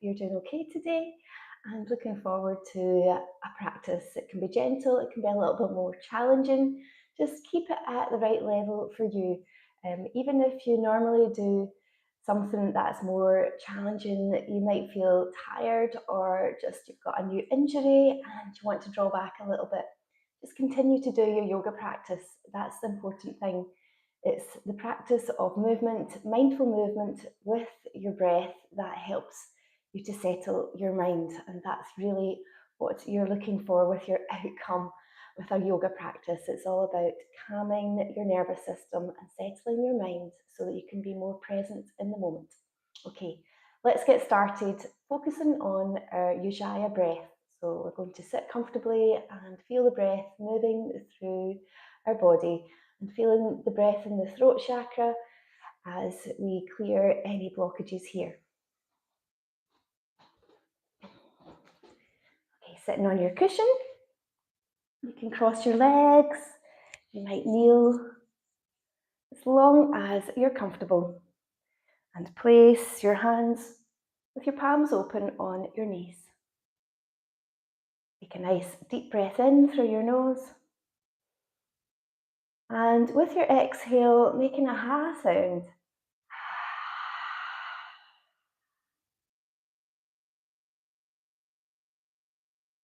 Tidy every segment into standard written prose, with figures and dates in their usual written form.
you're doing okay today and looking forward to a practice. It can be gentle, it can be a little bit more challenging. Just keep it at the right level for you. Even if you normally do something that's more challenging, you might feel tired or just you've got a new injury and you want to draw back a little bit. Just continue to do your yoga practice. That's the important thing. It's the practice of movement, mindful movement with your breath that helps you to settle your mind. And that's really what you're looking for with your outcome with a yoga practice. It's all about calming your nervous system and settling your mind so that you can be more present in the moment. Okay, let's get started focusing on our Ujjayi breath. So we're going to sit comfortably and feel the breath moving through our body and feeling the breath in the throat chakra as we clear any blockages here. Okay, sitting on your cushion, you can cross your legs, you might kneel as long as you're comfortable, and place your hands with your palms open on your knees. Take a nice deep breath in through your nose. And with your exhale, making a ha sound.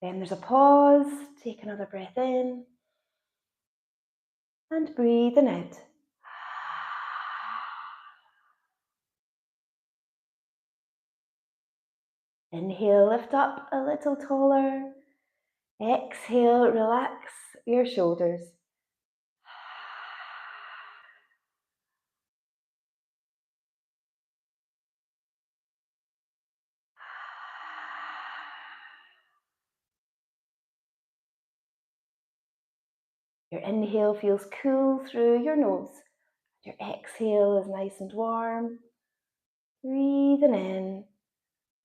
Then there's a pause, take another breath in, and breathing out. Inhale, lift up a little taller. Exhale, relax your shoulders. Your inhale feels cool through your nose. Your exhale is nice and warm. Breathing in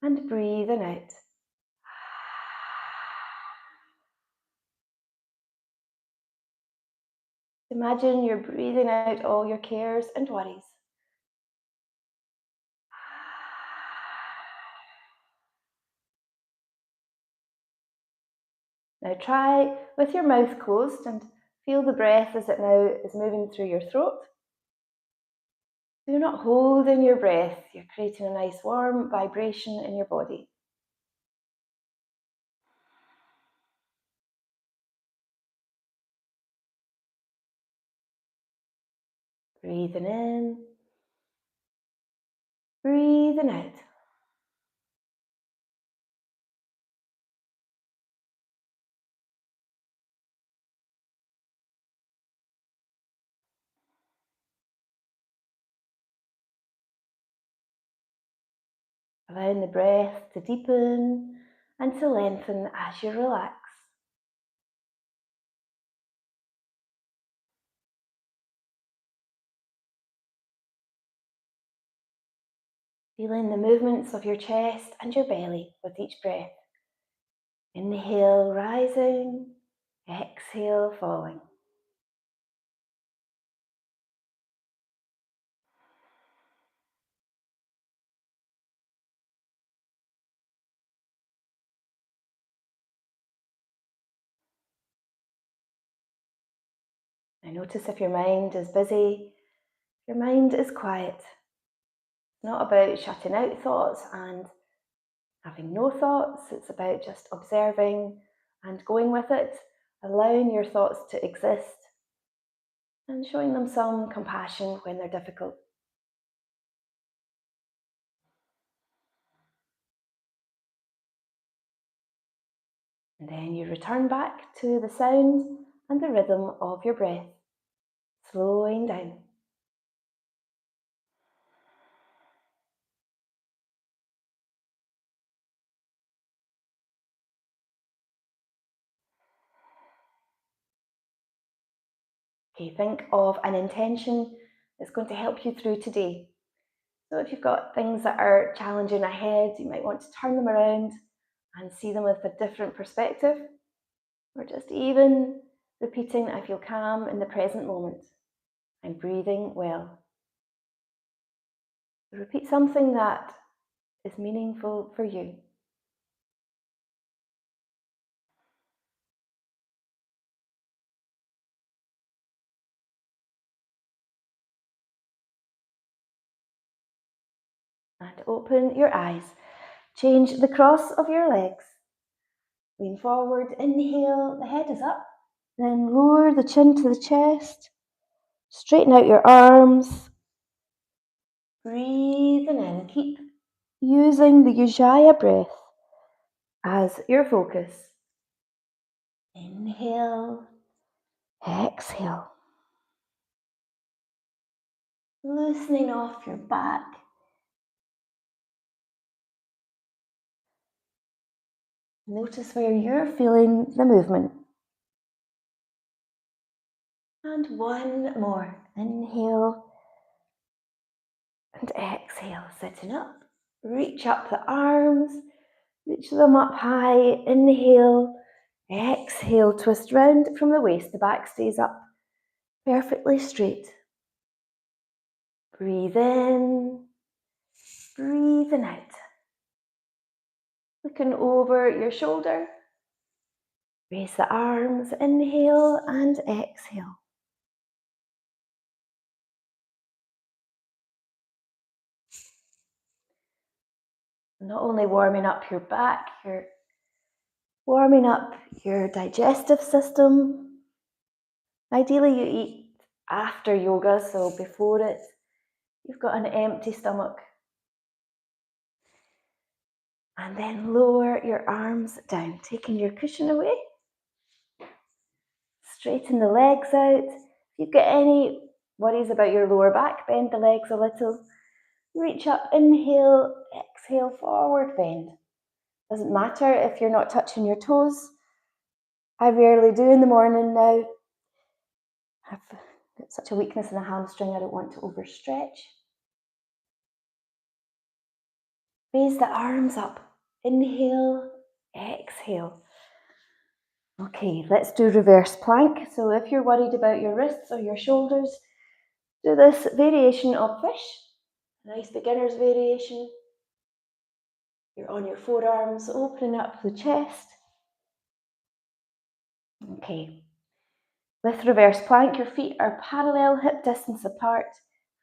and breathing out. Imagine you're breathing out all your cares and worries. Now try with your mouth closed and feel the breath as it now is moving through your throat. You're not holding your breath, you're creating a nice warm vibration in your body. Breathing in, breathing out. Allowing the breath to deepen and to lengthen as you relax. Feeling the movements of your chest and your belly with each breath. Inhale, rising. Exhale, falling. Now notice if your mind is busy, your mind is quiet. It's not about shutting out thoughts and having no thoughts. It's about just observing and going with it, allowing your thoughts to exist and showing them some compassion when they're difficult. And then you return back to the sound and the rhythm of your breath, slowing down. Okay, think of an intention that's going to help you through today. So if you've got things that are challenging ahead, you might want to turn them around and see them with a different perspective, or just even repeating, I feel calm in the present moment. I'm breathing well. Repeat something that is meaningful for you. And open your eyes. Change the cross of your legs. Lean forward, inhale, the head is up. Then lower the chin to the chest. Straighten out your arms. Breathing in. Keep using the Ujjayi breath as your focus. Inhale, exhale. Loosening off your back. Notice where you're feeling the movement. And one more. Inhale and exhale. Sitting up. Reach up the arms. Reach them up high. Inhale. Exhale. Twist round from the waist. The back stays up perfectly straight. Breathe in. Breathing out. Looking over your shoulder. Raise the arms. Inhale and exhale. Not only warming up your back, you're warming up your digestive system. Ideally, you eat after yoga, so before it, you've got an empty stomach. And then lower your arms down, taking your cushion away. Straighten the legs out. If you've got any worries about your lower back, bend the legs a little. Reach up, inhale, exhale, forward bend. Doesn't matter if you're not touching your toes. I rarely do in the morning now. I've got such a weakness in the hamstring, I don't want to overstretch. Raise the arms up. Inhale, exhale. Okay, let's do reverse plank. So if you're worried about your wrists or your shoulders, do this variation of fish. Nice beginner's variation. You're on your forearms, opening up the chest. Okay. With reverse plank, your feet are parallel, hip distance apart,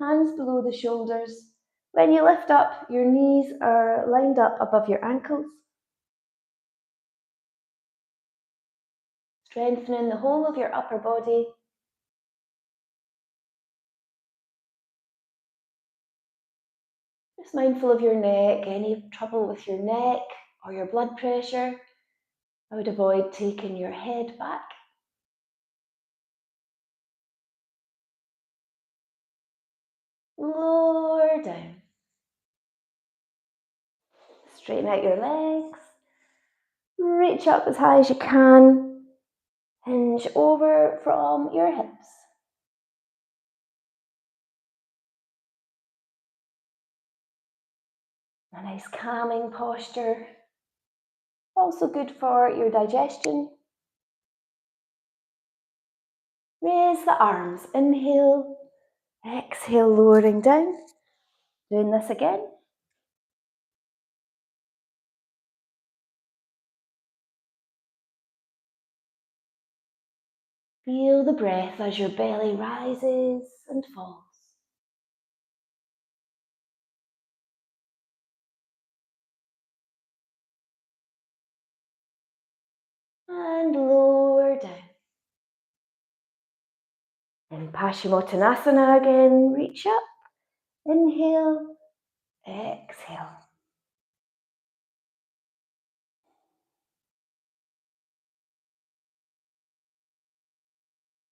hands below the shoulders. When you lift up, your knees are lined up above your ankles. Strengthening the whole of your upper body. Just mindful of your neck, any trouble with your neck or your blood pressure. I would avoid taking your head back. Lower down. Straighten out your legs. Reach up as high as you can. Hinge over from your hips. A nice calming posture. Also good for your digestion. Raise the arms. Inhale. Exhale, lowering down. Doing this again. Feel the breath as your belly rises and falls. And lower down. And Purvottanasana again. Reach up. Inhale. Exhale.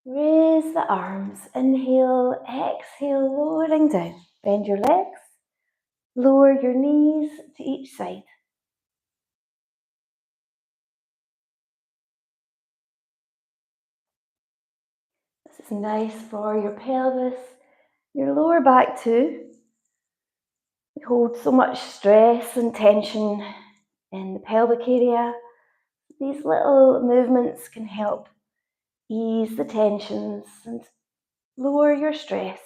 Raise the arms. Inhale. Exhale. Lowering down. Bend your legs. Lower your knees to each side. This is nice for your pelvis, your lower back too. We hold so much stress and tension in the pelvic area. These little movements can help ease the tensions and lower your stress.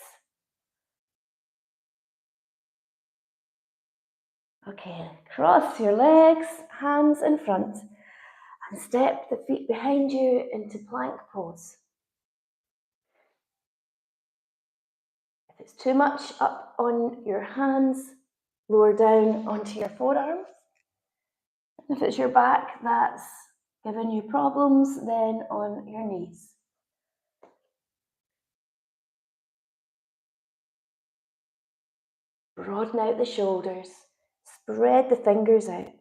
Okay, cross your legs, hands in front, and step the feet behind you into plank pose. If it's too much up on your hands, lower down onto your forearms. If it's your back that's giving you problems, then on your knees. Broaden out the shoulders, spread the fingers out.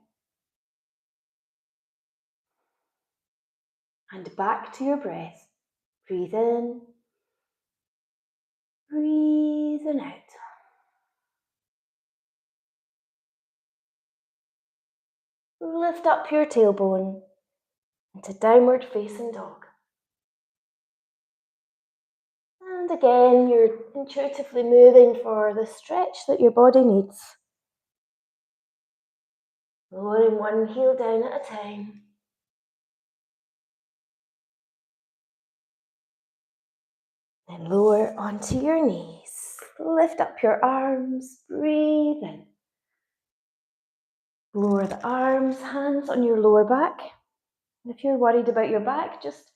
And back to your breath. Breathe in, breathing out. Lift up your tailbone into downward facing dog. And again, you're intuitively moving for the stretch that your body needs. Lowering one heel down at a time. Then lower onto your knees. Lift up your arms, breathe in. Lower the arms, hands on your lower back. If you're worried about your back, just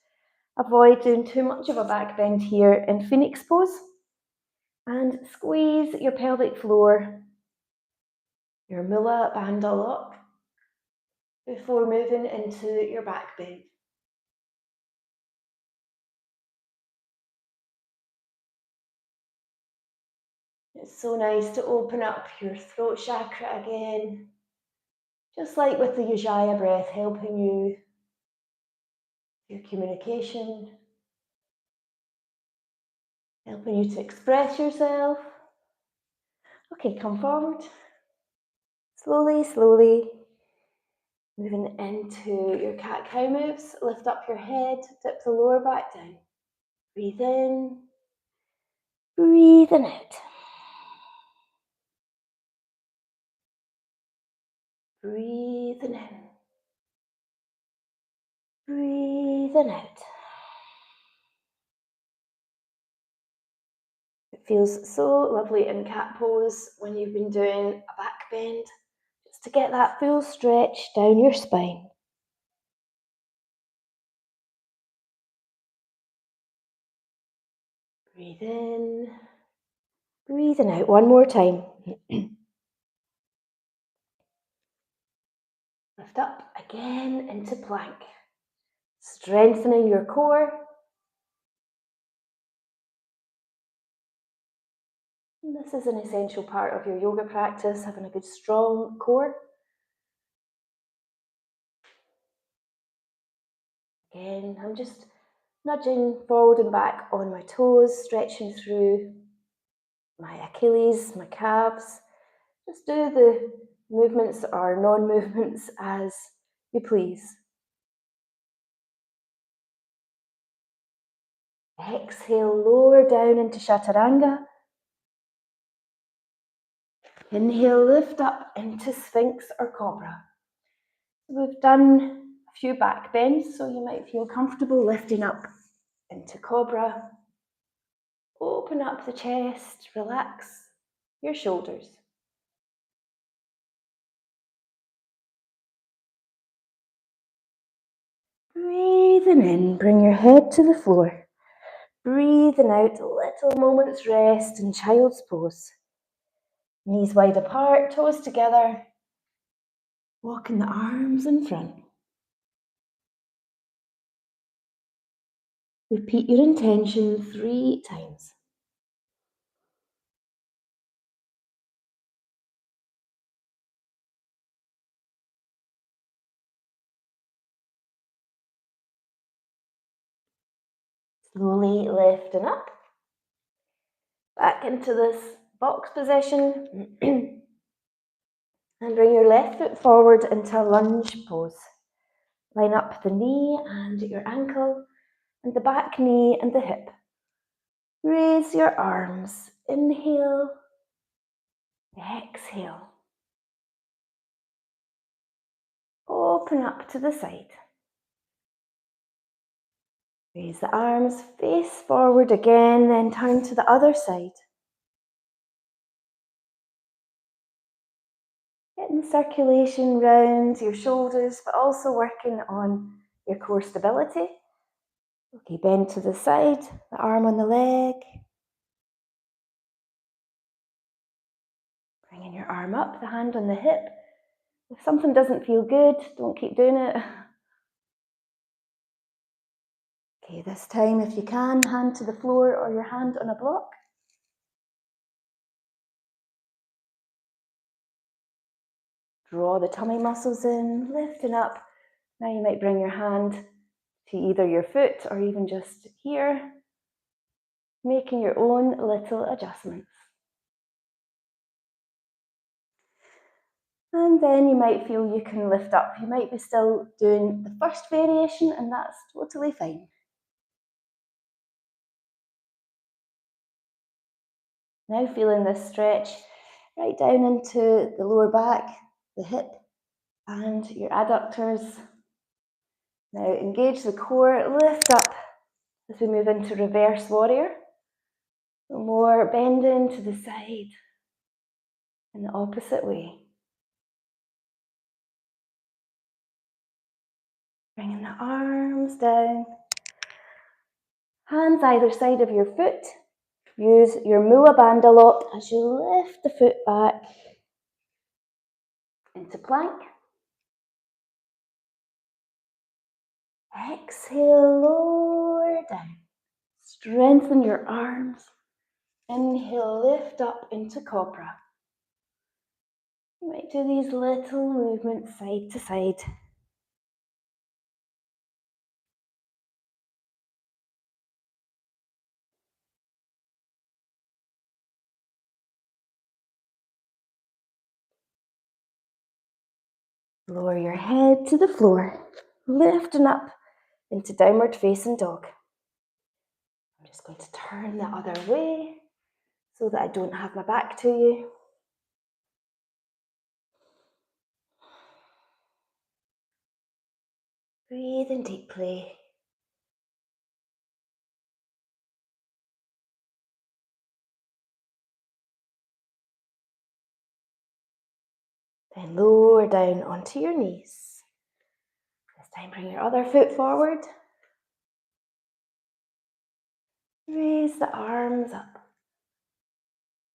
avoid doing too much of a back bend here in Phoenix pose. And squeeze your pelvic floor, your mula bandha lock, before moving into your back bend. It's so nice to open up your throat chakra again, just like with the Ujjayi breath, helping you, your communication, helping you to express yourself. Okay, come forward. Slowly, slowly, moving into your cat-cow moves. Lift up your head, dip the lower back down. Breathe in, breathing out. Breathing in, breathing out. It feels so lovely in cat pose when you've been doing a back bend, just to get that full stretch down your spine. Breathe in, breathing out one more time. Lift up again into plank, strengthening your core. And this is an essential part of your yoga practice, having a good strong core. Again, I'm just nudging forward and back on my toes, stretching through my Achilles, my calves. Just do the movements or non-movements as you please. Exhale, lower down into Chaturanga. Inhale, lift up into Sphinx or Cobra. We've done a few back bends, so you might feel comfortable lifting up into Cobra. Open up the chest, relax your shoulders. Breathing in, bring your head to the floor. Breathing out, a little moment's rest in child's pose. Knees wide apart, toes together. Walking the arms in front. Repeat your intention 3 times. Slowly lifting up. Back into this box position. And bring your left foot forward into a lunge pose. Line up the knee and your ankle, and the back knee and the hip. Raise your arms. Inhale. Exhale. Open up to the side. Raise the arms, face forward again, then turn to the other side. Getting circulation round your shoulders, but also working on your core stability. Okay, bend to the side, the arm on the leg. Bringing your arm up, the hand on the hip. If something doesn't feel good, don't keep doing it. Okay, this time, if you can, hand to the floor or your hand on a block. Draw the tummy muscles in, lifting up. Now you might bring your hand to either your foot or even just here, making your own little adjustments. And then you might feel you can lift up. You might be still doing the first variation, and that's totally fine. Now feeling this stretch right down into the lower back, the hip, and your adductors. Now engage the core, lift up as we move into reverse warrior. More bending to the side in the opposite way. Bringing the arms down. Hands either side of your foot. Use your Mula Bandha lock as you lift the foot back into plank. Exhale, lower down. Strengthen your arms. Inhale, lift up into Cobra. You might do these little movements side to side. Lower your head to the floor, lifting up into downward facing dog. I'm just going to turn the other way so that I don't have my back to you. Breathing deeply. Then lower down onto your knees. This time bring your other foot forward. Raise the arms up.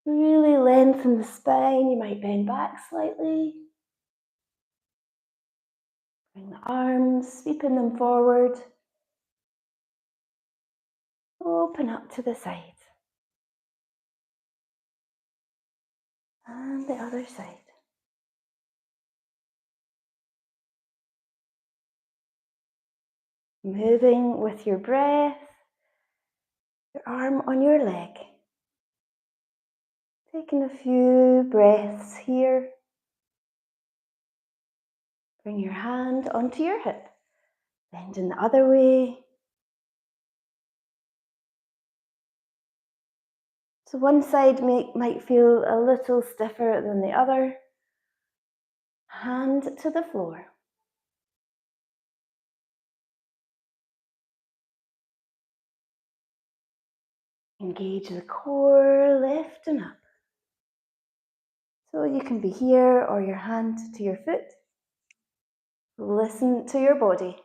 Really lengthen the spine. You might bend back slightly. Bring the arms, sweeping them forward. Open up to the side. And the other side. Moving with your breath. Your arm on your leg. Taking a few breaths here. Bring your hand onto your hip. Bend in the other way. So one side might feel a little stiffer than the other. Hand to the floor. Engage the core, lifting up. So you can be here or your hand to your foot. Listen to your body.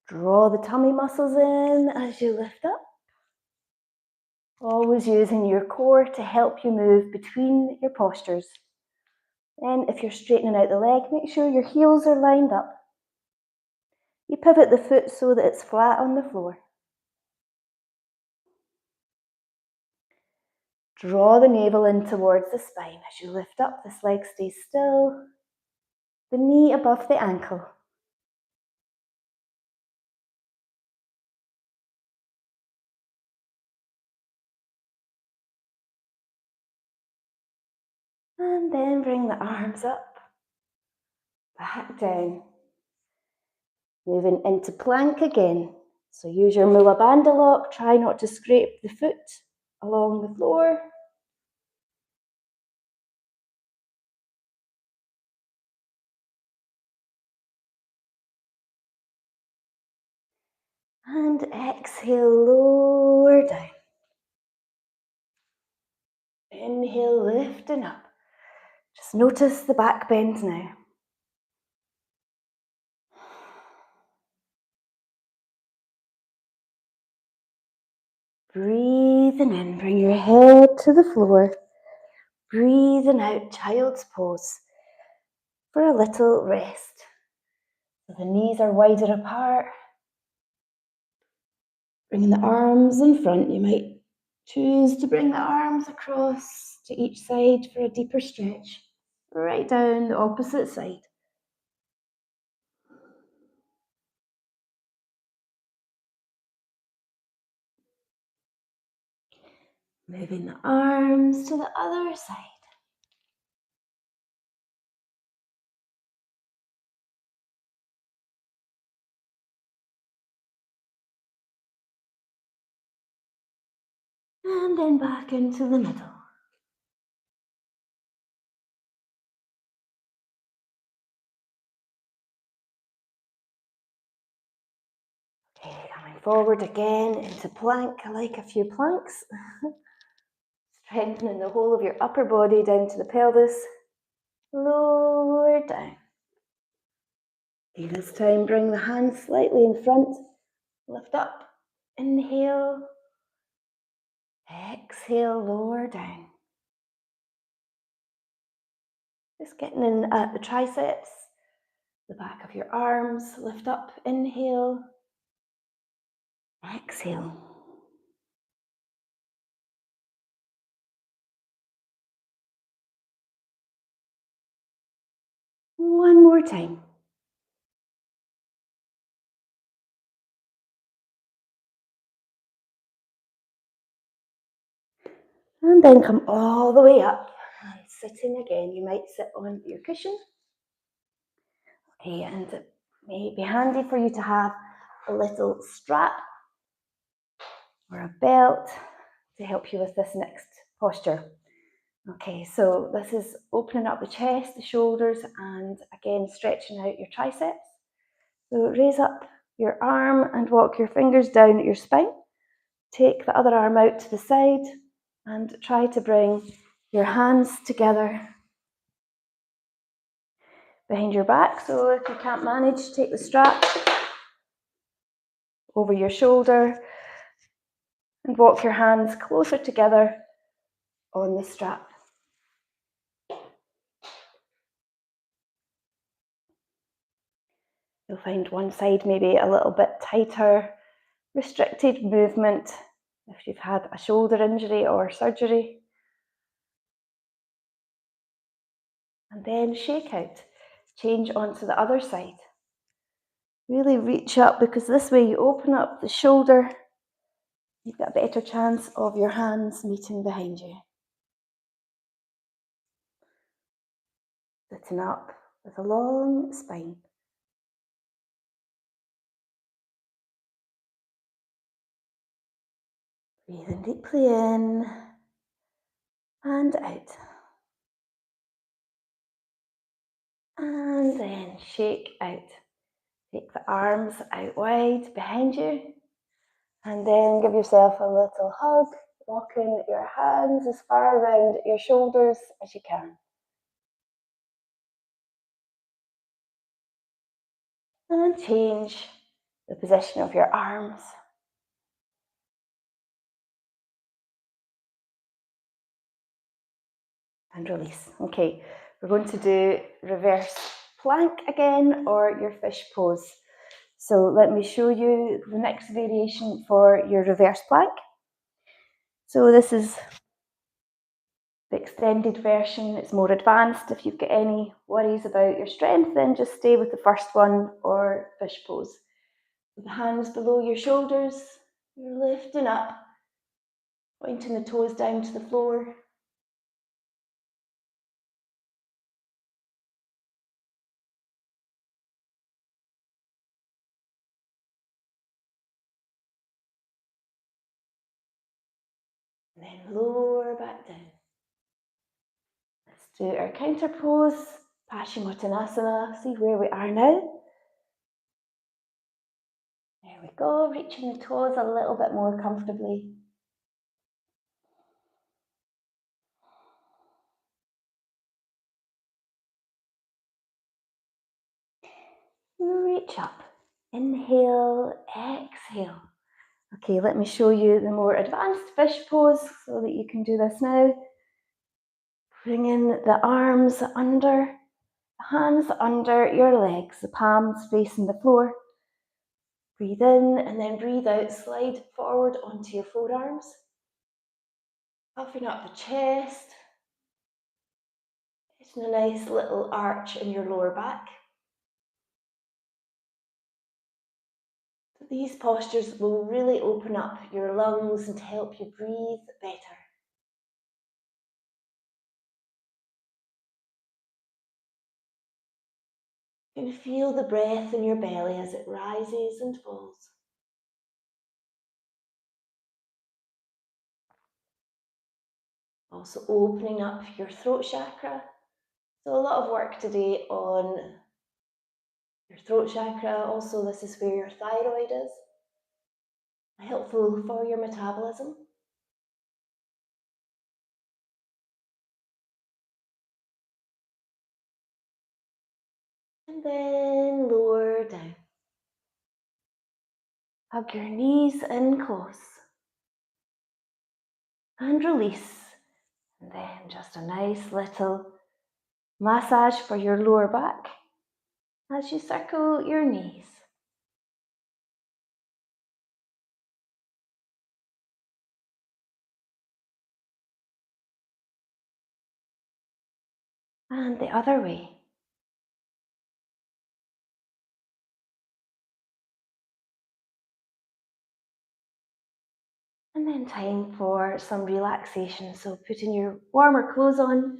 Draw the tummy muscles in as you lift up. Always using your core to help you move between your postures. Then if you're straightening out the leg, make sure your heels are lined up. You pivot the foot so that it's flat on the floor. Draw the navel in towards the spine. As you lift up, this leg stays still. The knee above the ankle. And then bring the arms up, back down. Moving into plank again. So use your Mula Bandha lock. Try not to scrape the foot along the floor. And exhale, lower down. Inhale, lifting up. Just notice the back bend now. Breathing in, bring your head to the floor. Breathing out, child's pose for a little rest. So the knees are wider apart. Bringing the arms in front. You might choose to bring the arms across to each side for a deeper stretch. Right down the opposite side. Moving the arms to the other side. And then back into the middle. Okay, coming forward again into plank. I like a few planks. Strengthening the whole of your upper body down to the pelvis. Lower down. Okay, this time bring the hands slightly in front. Lift up. Inhale. Exhale, lower down. Just getting in at the triceps, the back of your arms. Lift up. Inhale. Exhale. One more time. And then come all the way up. And sitting again. You might sit on your cushion. Okay, and it may be handy for you to have a little strap or a belt to help you with this next posture. Okay, so this is opening up the chest, the shoulders, and again stretching out your triceps. So raise up your arm and walk your fingers down at your spine. Take the other arm out to the side and try to bring your hands together behind your back. So if you can't manage, take the strap over your shoulder and walk your hands closer together on the strap. You'll find one side maybe a little bit tighter, restricted movement if you've had a shoulder injury or surgery. And then shake out, change onto the other side. Really reach up, because this way you open up the shoulder, you've got a better chance of your hands meeting behind you. Sitting up with a long spine. Breathing deeply in and out. And then shake out. Take the arms out wide behind you. And then give yourself a little hug, walking your hands as far around your shoulders as you can. And change the position of your arms. And release. Okay, we're going to do reverse plank again, or your fish pose. So let me show you the next variation for your reverse plank. So this is the extended version. It's more advanced. If you've got any worries about your strength, then just stay with the first one, or fish pose. With the hands below your shoulders, you're lifting up, pointing the toes down to the floor. And then lower back down. Let's do our counter pose, Purvottanasana. See where we are now. There we go, reaching the toes a little bit more comfortably. Reach up. Inhale, exhale. Okay, let me show you the more advanced fish pose so that you can do this now. Bring in the arms under, hands under your legs, the palms facing the floor. Breathe in and then breathe out, slide forward onto your forearms. Puffing up the chest. Getting a nice little arch in your lower back. These postures will really open up your lungs and help you breathe better. You can feel the breath in your belly as it rises and falls. Also opening up your throat chakra. So a lot of work today on your throat chakra. Also, this is where your thyroid is. Helpful for your metabolism. And then lower down. Hug your knees in close. And release. And then just a nice little massage for your lower back as you circle your knees. And the other way. And then time for some relaxation. So putting your warmer clothes on,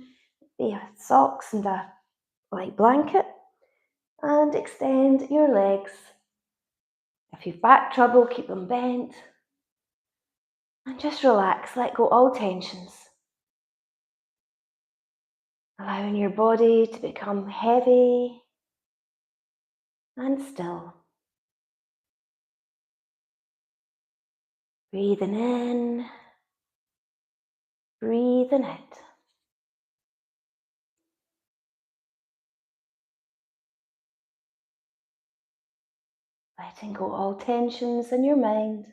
socks and a light blanket, and extend your legs. If you've back trouble, keep them bent. And just relax, let go all tensions. Allowing your body to become heavy and still. Breathing in, breathing out. Letting go all tensions in your mind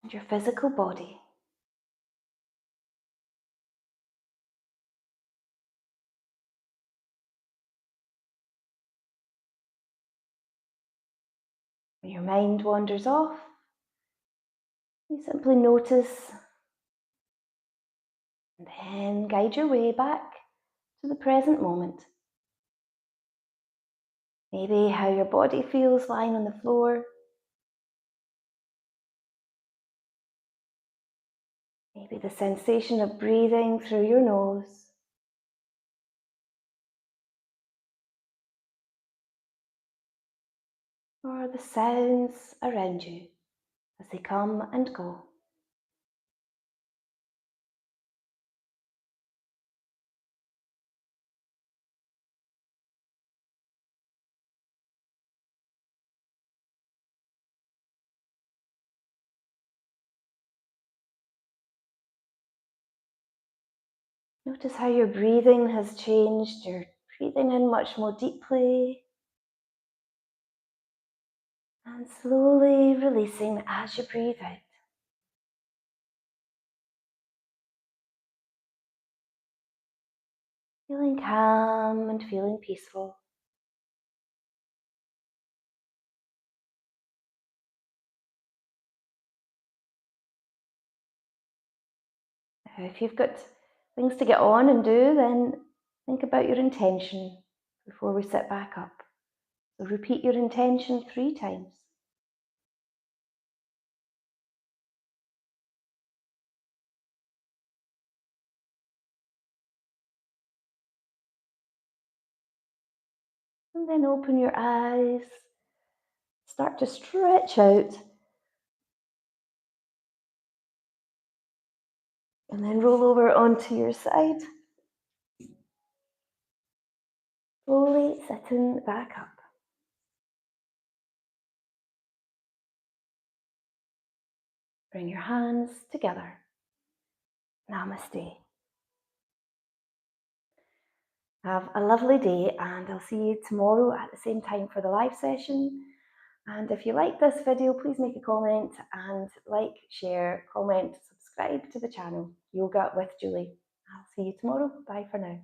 and your physical body. When your mind wanders off, you simply notice and then guide your way back to the present moment. Maybe how your body feels lying on the floor. Maybe the sensation of breathing through your nose. Or the sounds around you as they come and go. Notice how your breathing has changed. You're breathing in much more deeply and slowly releasing as you breathe out. Feeling calm and feeling peaceful. If you've got things to get on and do, then think about your intention before we sit back up. So repeat your intention 3 times. And then open your eyes. Start to stretch out. And then roll over onto your side. Slowly sitting back up. Bring your hands together. Namaste. Have a lovely day, and I'll see you tomorrow at the same time for the live session. And if you like this video, please make a comment and like, share, comment, subscribe to the channel, Yoga with Julie. I'll see you tomorrow. Bye for now.